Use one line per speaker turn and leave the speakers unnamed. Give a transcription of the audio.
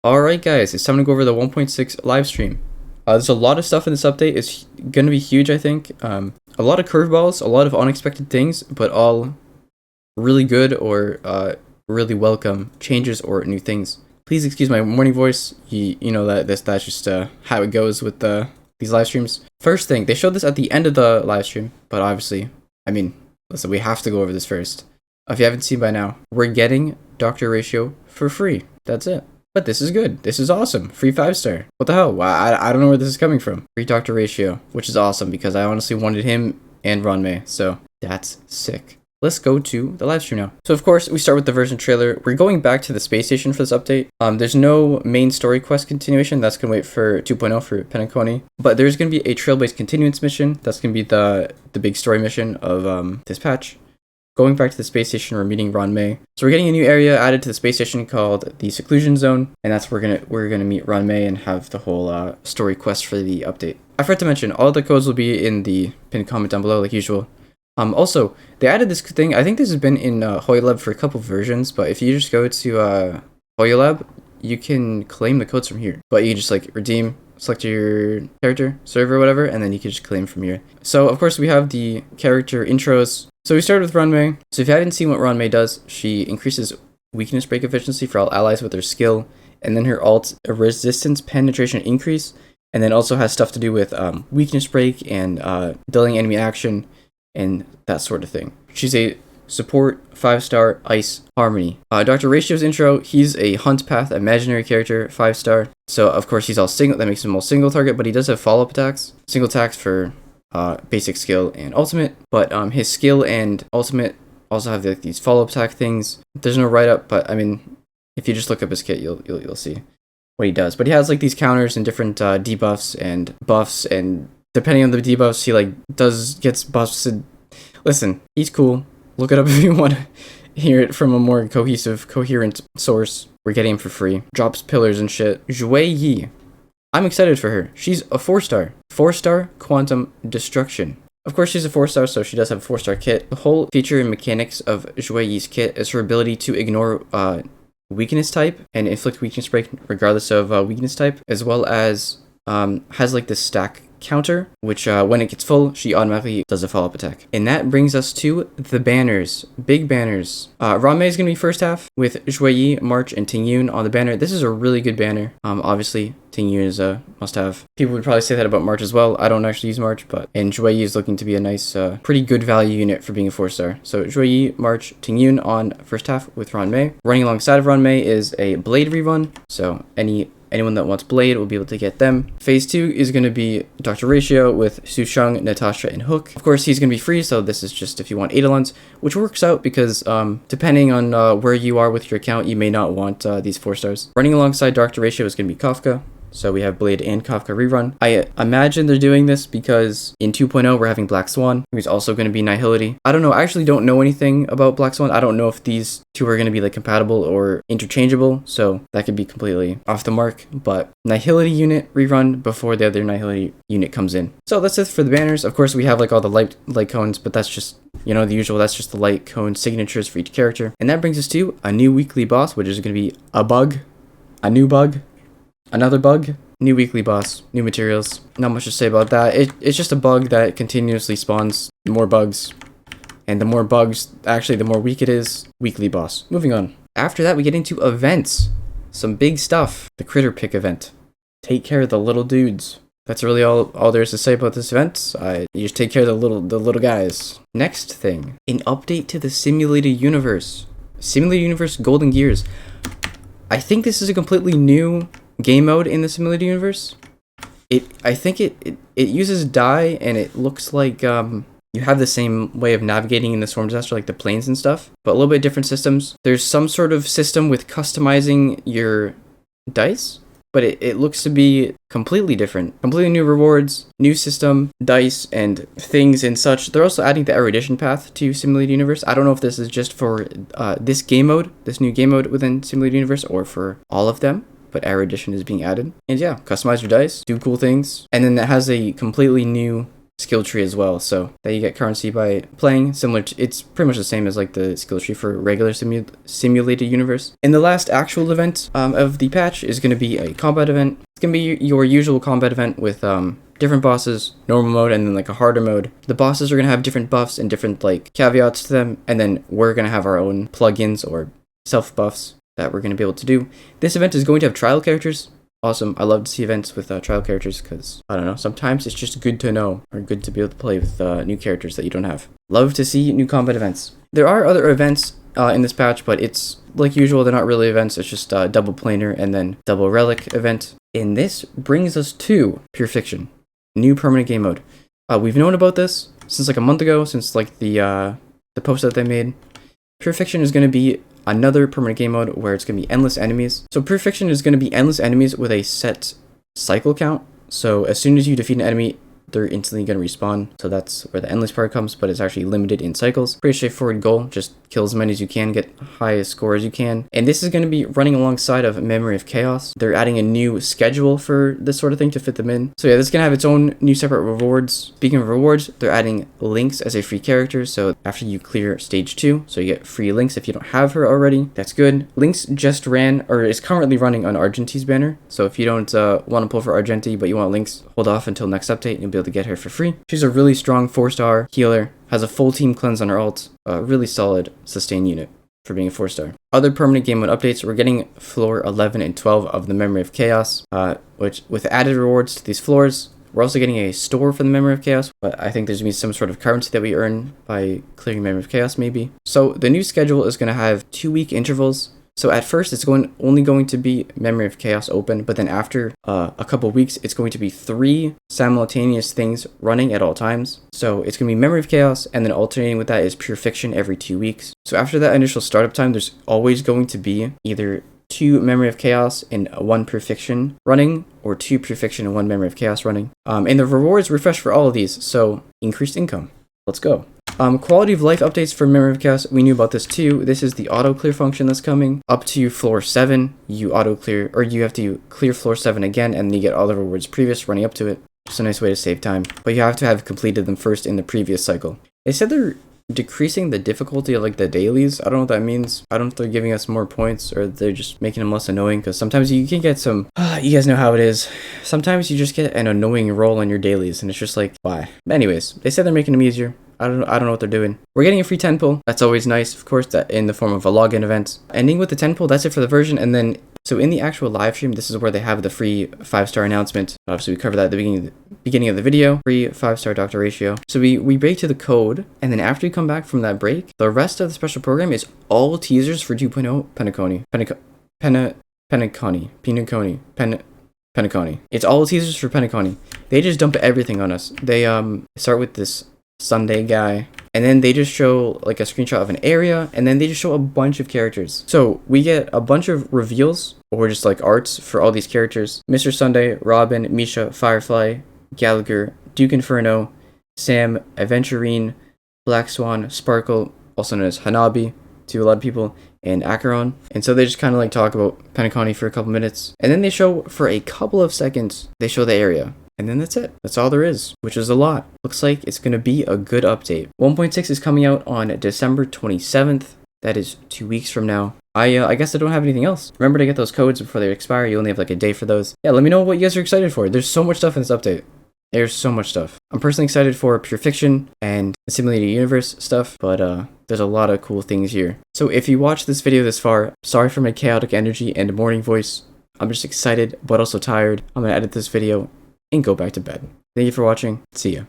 Alright guys, it's time to go over the 1.6 live stream. There's a lot of stuff in this update. It's going to be huge, I think. A lot of curveballs, a lot of unexpected things, but all really good or really welcome changes or new things. Please excuse my morning voice. You know that's just how it goes with these live streams. First thing, they showed this at the end of the live stream, but obviously, listen, we have to go over this first. If you haven't seen by now, we're getting Dr. Ratio for free. That's it. But this is good. This is awesome. Free 5-star. What the hell? I don't know where this is coming from. Free Dr. Ratio, which is awesome because I honestly wanted him and Ranmei, so that's sick. Let's go to the live stream now. So of course, we start with the version trailer. We're going back to the space station for this update. There's no main story quest continuation. That's going to wait for 2.0 for Penacony. But there's going to be a trailblaze continuance mission. That's going to be the big story mission of this patch. Going back to the space station, we're meeting Ranmei. So we're getting a new area added to the space station called the Seclusion Zone, and that's where we're gonna meet Ranmei and have the whole story quest for the update. I forgot to mention, all the codes will be in the pinned comment down below, like usual. Also, they added this thing. I think this has been in HoYoLab for a couple versions, but if you just go to HoYoLab, you can claim the codes from here. But you can just like redeem, select your character, server, whatever, and then you can just claim from here. So of course we have the character intros. So we started with Ranmei. So if you haven't seen what Ranmei does, she increases weakness break efficiency for all allies with her skill, and then her alt resistance penetration increase, and then also has stuff to do with weakness break and delaying enemy action and that sort of thing. She's a support 5-star ice harmony. Dr. Ratio's intro, he's a hunt path imaginary character, 5-star. So of course he's all single, that makes him all single target, but he does have follow-up attacks. Single attacks for basic skill and ultimate, but his skill and ultimate also have like these follow-up attack things. There's no write-up, but I mean, if you just look up his kit, you'll see what he does. But he has like these counters and different debuffs and buffs, and depending on the debuffs, he like gets buffs. And listen, he's cool. Look it up if you want to hear it from a more coherent source. We're getting him for free. Drops pillars and shit. Zhui Yi. I'm excited for her. She's a 4-star. 4-star quantum destruction. Of course, she's a 4-star, so she does have a 4-star kit. The whole feature and mechanics of Zhui Yi's kit is her ability to ignore weakness type and inflict weakness break regardless of weakness type, as well as has like this stack counter, which when it gets full, she automatically does a follow-up attack. And that brings us to the banners. Big banners. Ranmei is going to be first half with Zhui Yi, March, and Tingyun on the banner. This is a really good banner. Obviously, Tingyun is a must-have. People would probably say that about March as well. I don't actually use March, and Zhui Yi is looking to be a nice, pretty good value unit for being a 4-star. So Zhui Yi, March, Tingyun on first half with Ranmei. Running alongside of Ranmei is a Blade rerun. So anyone that wants Blade will be able to get them. Phase 2 is going to be Dr. Ratio with Susheng, Natasha, and Hook. Of course, he's going to be free, so this is just if you want Eidolons, which works out because depending on where you are with your account, you may not want these 4-stars. Running alongside Dr. Ratio is going to be Kafka. So we have Blade and Kafka rerun. I imagine they're doing this because in 2.0 we're having Black Swan, who's also going to be Nihility. I don't know. I actually don't know anything about Black Swan. I don't know if these two are going to be like compatible or interchangeable. So that could be completely off the mark. But Nihility unit rerun before the other Nihility unit comes in. So that's it for the banners. Of course, we have like all the light cones, but that's just, you know, the usual. That's just the light cone signatures for each character. And that brings us to a new weekly boss, which is going to be a bug, a new bug. Another bug, new weekly boss, new materials. Not much to say about that. It's just a bug that continuously spawns more bugs. And the more bugs, actually the more weak it is, weekly boss. Moving on. After that, we get into events. Some big stuff. The Critter Pick event. Take care of the little dudes. That's really all there is to say about this event. You just take care of the little guys. Next thing, an update to the Simulated Universe. Simulated Universe Golden Gears. I think this is a completely new game mode in the Simulated Universe. I think it uses die, and it looks like you have the same way of navigating in the storm disaster, like the planes and stuff, but a little bit different systems. There's some sort of system with customizing your dice, but it looks to be completely different. Completely new rewards, new system, dice, and things and such. They're also adding the erudition path to Simulated Universe. I don't know if this is just for this game mode, this new game mode within Simulated Universe, or for all of them. But erudition is being added. And yeah, customize your dice, do cool things. And then that has a completely new skill tree as well, so that you get currency by playing. It's pretty much the same as like the skill tree for regular simulated universe. And the last actual event of the patch is going to be a combat event. It's going to be your usual combat event with different bosses, normal mode, and then like a harder mode. The bosses are going to have different buffs and different like caveats to them, and then we're going to have our own plugins or self buffs that we're going to be able to do. This event is going to have trial characters. Awesome. I love to see events with trial characters because, I don't know, sometimes it's just good to know or good to be able to play with new characters that you don't have. Love to see new combat events. There are other events in this patch, but it's like usual, they're not really events. It's just double planar and then double relic event. And this brings us to Pure Fiction, new permanent game mode. We've known about this since like a month ago, since like the post that they made. Pure Fiction is going to be another permanent game mode where it's going to be endless enemies. So Pure Fiction is going to be endless enemies with a set cycle count. So as soon as you defeat an enemy, they're instantly going to respawn. So that's where the endless part comes, but it's actually limited in cycles. Pretty straightforward goal. Just kill as many as you can, get highest score as you can. And this is going to be running alongside of Memory of Chaos. They're adding a new schedule for this sort of thing to fit them in. So yeah, this is going to have its own new separate rewards. Speaking of rewards, they're adding Lynx as a free character. So after you clear stage 2, so you get free Lynx if you don't have her already. That's good. Lynx just ran, or is currently running on Argenti's banner. So if you don't want to pull for Argenti, but you want Lynx, hold off until next update. You'll be able to get her for free. She's a really strong 4-star healer, has a full team cleanse on her ult, a really solid sustain unit for being a 4-star. Other permanent game mode updates, we're getting floor 11 and 12 of the Memory of Chaos, which with added rewards to these floors. We're also getting a store for the Memory of Chaos, but I think there's going to be some sort of currency that we earn by clearing Memory of Chaos maybe. So the new schedule is going to have 2-week intervals. So at first it's only going to be Memory of Chaos open, but then after a couple weeks it's going to be 3 simultaneous things running at all times. So it's going to be Memory of Chaos, and then alternating with that is Pure Fiction every 2 weeks. So after that initial startup time, there's always going to be either 2 Memory of Chaos and 1 Pure Fiction running, or 2 Pure Fiction and 1 Memory of Chaos running. And the rewards refresh for all of these, so increased income. Let's go. Quality of life updates for Memory of Chaos. We knew about this too. This is the auto clear function that's coming. Up to floor 7, you auto clear, or you have to clear floor 7 again, and then you get all the rewards previous running up to it. Just a nice way to save time. But you have to have completed them first in the previous cycle. They said they're decreasing the difficulty of like the dailies. I don't know what that means. I don't know if they're giving us more points or they're just making them less annoying, because sometimes you can get some you guys know how it is. Sometimes you just get an annoying roll on your dailies and it's just like, why? But anyways, they said they're making them easier. I don't know what they're doing. We're getting a free 10 pull. That's always nice, of course, that in the form of a login event. Ending with the 10 pull, that's it for the version. And then, so in the actual live stream, this is where they have the free 5-star announcement. Obviously, we covered that at the beginning of the video. Free 5-star doctor ratio. So we break to the code, and then after we come back from that break, the rest of the special program is all teasers for 2.0 Penacony. It's all teasers for Penacony. They just dump everything on us. They start with this Sunday guy, and then they just show like a screenshot of an area, and then they just show a bunch of characters. So we get a bunch of reveals or just like arts for all these characters: Mr. Sunday, Robin, Misha, Firefly, Gallagher, Duke Inferno, Sam, Aventurine, Black Swan, Sparkle, also known as Hanabi to a lot of people, and Acheron. And so they just kind of like talk about Penacony for a couple minutes, and then they show for a couple of seconds, they show the area. And then that's it. That's all there is, which is a lot. Looks like it's going to be a good update. 1.6 is coming out on December 27th. That is 2 weeks from now. I guess I don't have anything else. Remember to get those codes before they expire. You only have like a day for those. Yeah, let me know what you guys are excited for. There's so much stuff in this update. There's so much stuff. I'm personally excited for Pure Fiction and the Simulated Universe stuff, but there's a lot of cool things here. So if you watched this video this far, sorry for my chaotic energy and morning voice. I'm just excited, but also tired. I'm going to edit this video and go back to bed. Thank you for watching. See ya.